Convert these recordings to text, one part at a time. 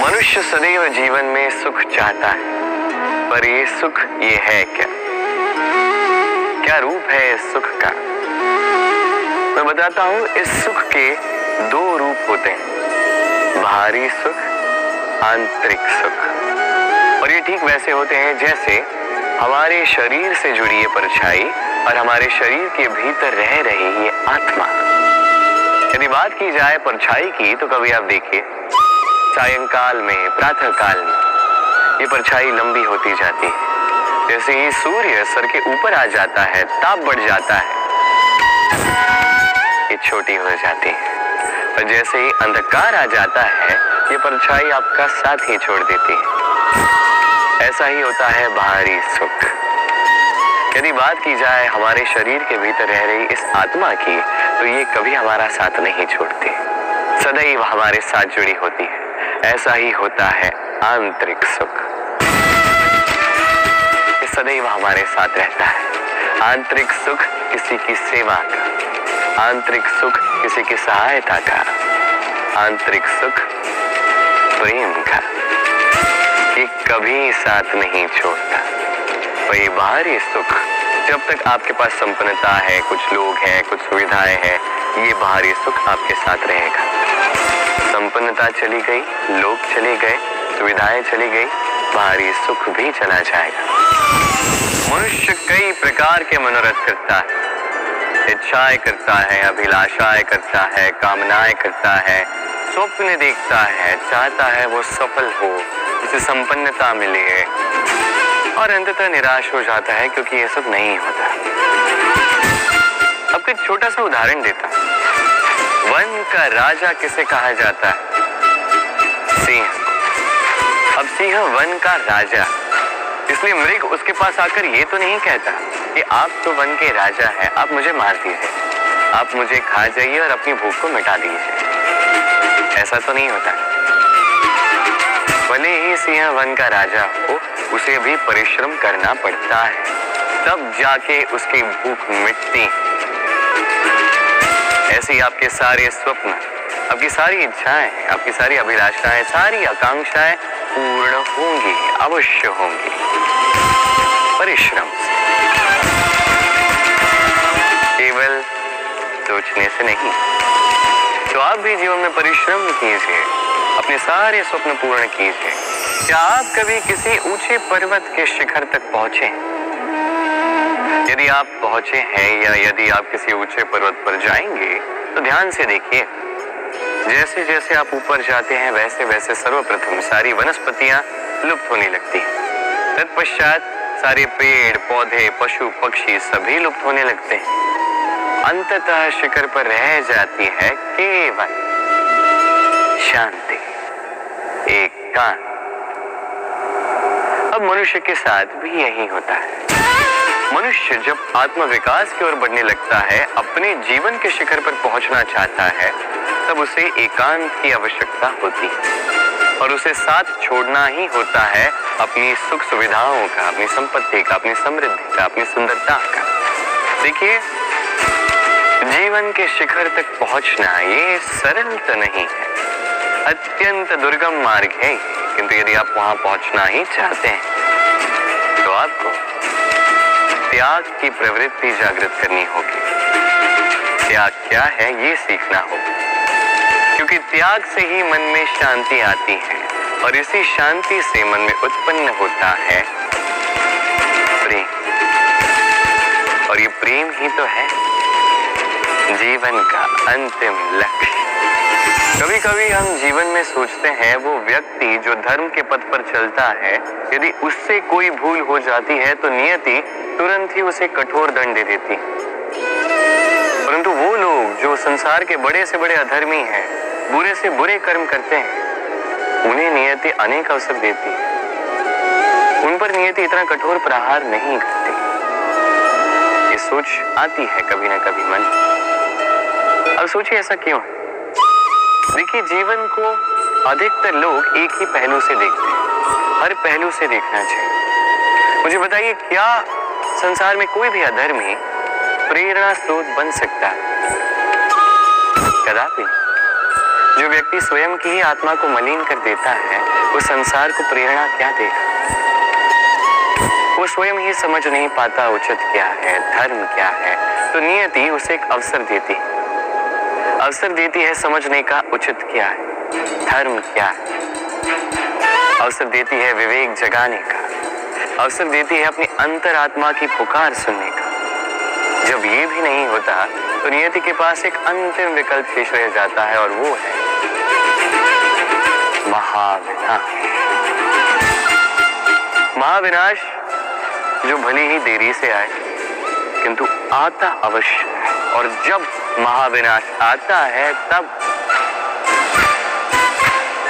मनुष्य सदैव जीवन में सुख चाहता है, पर ये सुख ये है क्या? क्या रूप है इस सुख का? मैं बताता हूं, इस सुख के दो रूप होते हैं, बाहरी सुख, आंतरिक सुख। और ये ठीक वैसे होते हैं जैसे हमारे शरीर से जुड़ी ये परछाई और हमारे शरीर के भीतर रह रही ये आत्मा। यदि बात की जाए परछाई की, तो कभी आप देखिए सायंकाल में, प्रातः काल में ये परछाई लंबी होती जाती है। जैसे ही सूर्य सर के ऊपर आ जाता है, ताप बढ़ जाता है, ये छोटी हो जाती है। और जैसे ही अंधकार आ जाता है, ये परछाई आपका साथ ही छोड़ देती है। ऐसा ही होता है बाहरी सुख। यदि बात की जाए हमारे शरीर के भीतर रह रही इस आत्मा की, तो ये कभी हमारा साथ नहीं छोड़ती, सदैव हमारे साथ जुड़ी होती है। ऐसा ही होता है आंतरिक सुख, ये सदैव हमारे साथ रहता है। आंतरिक सुख किसी की सेवा का, आंतरिक सुख किसी की सहायता का, आंतरिक सुख प्रेम का, ये कभी साथ नहीं छोड़ता। वही बाहरी सुख, जब तक आपके पास संपन्नता है, कुछ लोग हैं, कुछ सुविधाएं हैं, ये बाहरी सुख आपके साथ रहेगा। संपन्नता चली गई, लोग चले गए, सुविधाएं चली गई, बाहरी सुख भी चला जाएगा। मनुष्य कई प्रकार के मनोरथ करता है, इच्छाएं करता है, अभिलाषाएं करता है, कामनाएं करता है, स्वप्न देखता है, चाहता है वो सफल हो, उसे संपन्नता मिले, और अंततः निराश हो जाता है क्योंकि ये सब नहीं होता। अब एक छोटा सा उदाहरण देता हूं। वन का राजा किसे कहा जाता है? सिंह। अब सिंह वन का राजा, इसलिए मृग उसके पास आकर ये तो नहीं कहता कि आप तो वन के राजा हैं, आप मुझे मार दीजिए, आप मुझे खा जाइए और अपनी भूख को मिटा दीजिए। ऐसा तो नहीं होता। भले ही सिंह वन का राजा हो, उसे भी परिश्रम करना पड़ता है, तब जाके उसकी भूख मिटती। ऐसे ही आपके सारे स्वप्न, आपकी सारी इच्छाएं, आपकी सारी अभिलाषाएं, सारी आकांक्षाएं पूर्ण होंगी, अवश्य होंगी, परिश्रम से, केवल सोचने से नहीं। तो आप भी जीवन में परिश्रम कीजिए, अपने सारे स्वप्न पूर्ण कीजिए। क्या आप कभी किसी ऊंचे पर्वत के शिखर तक पहुंचे? यदि आप पहुंचे हैं या यदि आप किसी ऊंचे पर्वत पर जाएंगे, तो ध्यान से देखिए, जैसे जैसे आप ऊपर जाते हैं, वैसे वैसे सर्वप्रथम सारी वनस्पतियां लुप्त होने लगती हैं। तत्पश्चात सारे पेड़ पौधे, पशु पक्षी सभी लुप्त होने लगते हैं। अंततः शिखर पर रह जाती है केवल शांति, एकांत। अब मनुष्य के साथ भी यही होता है। मनुष्य जब आत्मविकास की ओर बढ़ने लगता है, अपने जीवन के शिखर पर पहुंचना चाहता है, तब उसे एकांत की आवश्यकता होती है और उसे साथ छोड़ना ही होता है अपनी सुख सुविधाओं का, अपनी संपत्ति का, अपनी समृद्धि का, अपनी सुंदरता का। देखिए, जीवन के शिखर तक पहुंचना ये सरल तो नहीं है, अत्यंत दुर्गम मार्ग है, किंतु यदि आप वहां पहुंचना ही चाहते हैं, तो आपको त्याग की प्रवृत्ति जागृत करनी होगी। त्याग क्या है ये सीखना होगा, क्योंकि त्याग से ही मन में शांति आती है और इसी शांति से मन में उत्पन्न होता है प्रेम, और ये प्रेम ही तो है जीवन का अंतिम लक्ष्य। कभी कभी हम जीवन में सोचते हैं वो व्यक्ति जो धर्म के पथ पर चलता है, यदि उससे कोई भूल हो जाती है तो नियति तुरंत ही उसे कठोर दंड दे देती। परंतु वो लोग जो संसार के बड़े से बड़े अधर्मी हैं, बुरे से बुरे कर्म करते हैं, उन्हें नियति अनेक अवसर देती है। उन पर नियति इतना कठोर प्रहार नहीं करती। ये सोच आती है कभी ना कभी मन। अब सोचिए ऐसा क्यों है? देखिए, जीवन को अधिकतर लोग एक ही पहलू से देखते हैं, हर पहलू से देखना चाहिए। मुझे बताइए, क्या संसार में कोई भी अधर्मी प्रेरणा स्रोत बन सकता है? कदापि। जो व्यक्ति स्वयं की ही आत्मा को मलिन कर देता है, वो संसार को प्रेरणा क्या देगा? वो स्वयं ही समझ नहीं पाता उचित क्या है, धर्म क्या है, तो नियति उसे एक अवसर देती है समझने का उचित क्या है, धर्म क्या है। अवसर देती है विवेक जगाने का, अवसर देती है अपनी अंतरात्मा की पुकार सुनने का। जब ये भी नहीं होता तो नियति के पास एक अंतिम विकल्प शेष रह जाता है, और वो है महाविनाश। महाविनाश जो भले ही देरी से आए किंतु आता अवश्य है, और जब महाविनाश आता है तब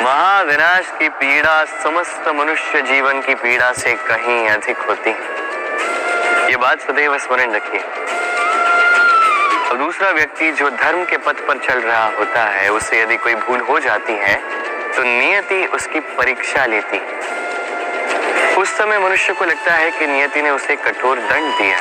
महाविनाश की पीड़ा समस्त मनुष्य जीवन की पीड़ा से कहीं अधिक होती है। ये बात सदैव स्मरण रखिए। और दूसरा व्यक्ति जो धर्म के पथ पर चल रहा होता है, उससे यदि कोई भूल हो जाती है तो नियति उसकी परीक्षा लेती है। उस समय मनुष्य को लगता है कि नियति ने उसे कठोर दंड दिया,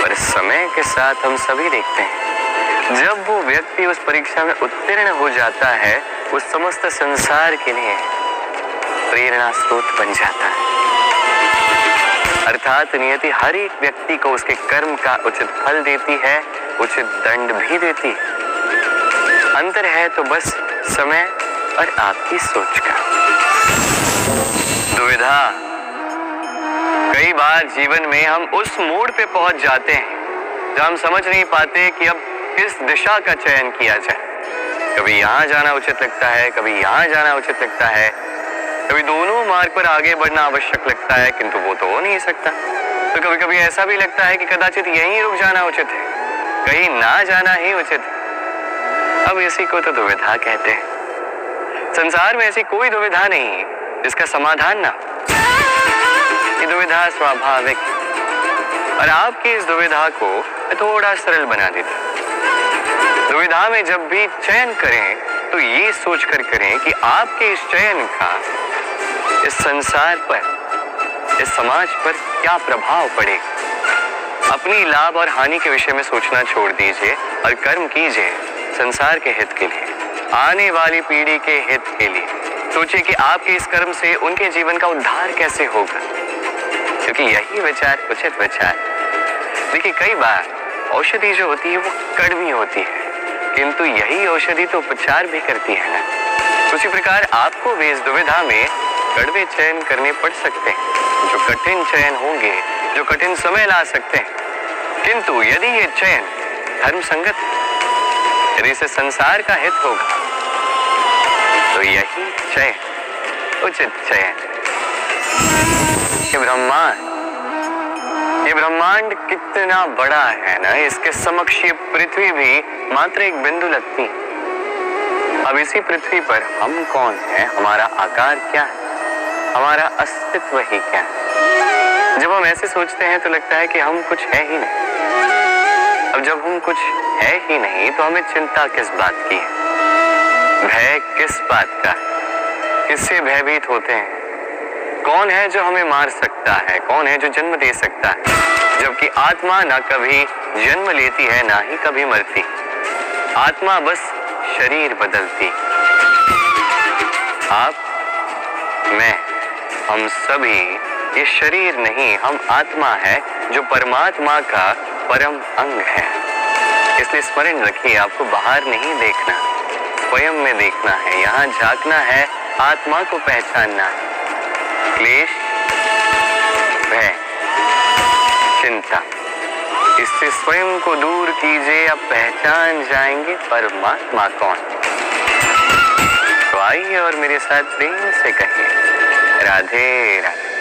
पर समय के साथ हम सभी देखते हैं जब वो व्यक्ति उस परीक्षा में उत्तीर्ण हो जाता है, वो समस्त संसार के लिए प्रेरणा स्रोत बन जाता है। अर्थात नियति हर एक व्यक्ति को उसके कर्म का उचित फल देती है, उचित दंड भी देती है। अंतर है तो बस समय और आपकी सोच का। दुविधा। कई बार जीवन में हम उस मोड़ पे पहुंच जाते हैं जहां हम समझ नहीं पाते कि अब किस दिशा का चयन किया जाए। कभी यहां जाना उचित लगता है, कभी यहां जाना उचित लगता है, कभी दोनों मार्ग पर आगे बढ़ना आवश्यक लगता है, किंतु वो तो हो नहीं सकता। तो कभी कभी ऐसा भी लगता है कि कदाचित यहीं रुक जाना उचित है, कहीं ना जाना ही उचित है। अब इसी को तो दुविधा कहते हैं। संसार में ऐसी कोई दुविधा नहीं जिसका समाधान ना। ये दुविधा स्वाभाविक है, और आपकी इस दुविधा को थोड़ा सरल बना देता। दुविधा में जब भी चयन करें तो ये सोचकर करें कि आपके इस चयन का इस संसार पर, इस समाज पर क्या प्रभाव पड़ेगा। अपनी लाभ और हानि के विषय में सोचना छोड़ दीजिए और कर्म कीजिए संसार के हित के लिए, आने वाली पीढ़ी के हित के लिए। सोचिए कि आपके इस कर्म से उनके जीवन का उद्धार कैसे होगा, क्योंकि यही विचार उचित विचार। देखिए, कई बार औषधि जो होती है वो कड़वी होती है, किंतु यही औषधि तो उपचार भी करती है ना। उसी प्रकार आपको भी इस दुविधा में कड़वे चयन करने पड़ सकते हैं, जो कठिन चयन होंगे, जो कठिन समय ला सकते हैं। किंतु यदि ये चयन धर्म संगत है, यदि इसे संसार का हित होगा, तो यही चयन उचित चयन। ये ब्रह्मांड कितना बड़ा है ना, इसके समक्ष ये पृथ्वी भी मात्र एक बिंदु लगती है। अब इसी पृथ्वी पर हम कौन है, हमारा आकार क्या है, हमारा अस्तित्व ही क्या है। जब हम ऐसे सोचते हैं तो लगता है कि हम कुछ है ही नहीं। अब जब हम कुछ है ही नहीं तो हमें चिंता किस बात की है, भय किस बात का है, किससे भयभीत होते हैं। कौन है जो हमें मार सकता है, कौन है जो जन्म दे सकता है, जबकि आत्मा ना कभी जन्म लेती है ना ही कभी मरती। आत्मा बस शरीर बदलती। आप, मैं, हम सभी ये शरीर नहीं, हम आत्मा है जो परमात्मा का परम अंग है। इसलिए स्मरण रखिए, आपको बाहर नहीं देखना, स्वयं में देखना है, यहाँ झांकना है, आत्मा को पहचानना है। क्लेश, भय, चिंता, इससे स्वयं को दूर कीजिए, आप पहचान जाएंगे परमात्मा कौन। तो आइए और मेरे साथ प्रेम से कहिए, राधे राधे।